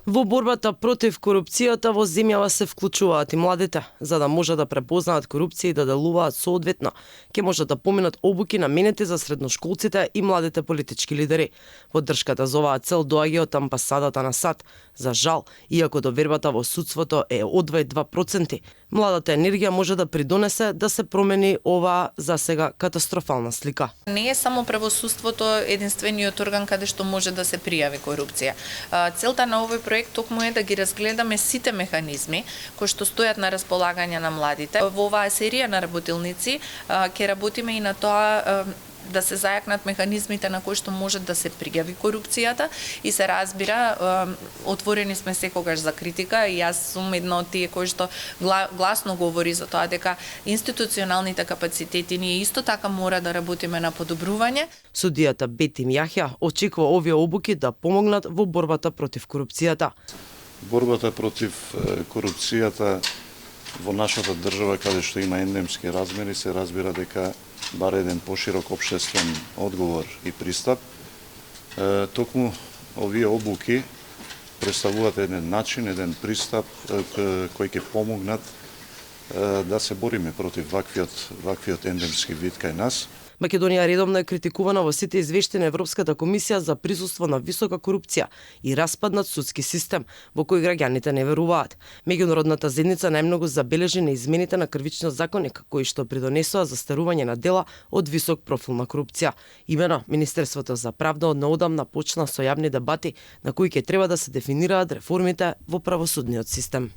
Во борбата против корупцијата во земјава се вклучуваат и младите, за да може да препознаат корупција и да делуваат соодветно. Ке можат да поминат обуки наменети за средношколците и младите политички лидери. Поддршката за оваа цел доаѓа од амбасадата на САД. За жал, иако довербата во судството е одвај 2%, младата енергија може да придонесе да се промени оваа за сега катастрофална слика. Не е само правосудството единствениот орган каде што може да се пријави корупција. Целта на овој проект токму е да ги разгледаме сите механизми кои што стојат на располагање на младите. Во оваа серија на работилници ќе работиме и на тоа да се зајакнат механизмите на кои што може да се пријави корупцијата и се разбира, отворени сме секогаш за критика и јас сум една од тие кои што гласно говори за тоа дека институционалните капацитети ние исто така мора да работиме на подобрување. Судијата Бетим Јахја очекува овие обуки да помогнат во борбата против корупцијата. Борбата против корупцијата во нашата држава, каде што има ендемски размери, се разбира дека бар еден поширок општествен одговор и пристап. Токму овие обуки представуваат еден начин, еден пристап кој ќе помогнат да се бориме против ваквиот ендемски вид кај нас. Македонија редовно е критикувана во сите извештаи на Европската комисија за присуство на висока корупција и распаднат судски систем во кој граѓаните не веруваат. Меѓународната заедница најмногу забележи на измените на кривичниот законник, кои што придонесоа застарување на дела од висок профил на корупција. Имено, Министерството за правда од неодамна почна со јавни дебати на кои ќе треба да се дефинираат реформите во правосудниот систем.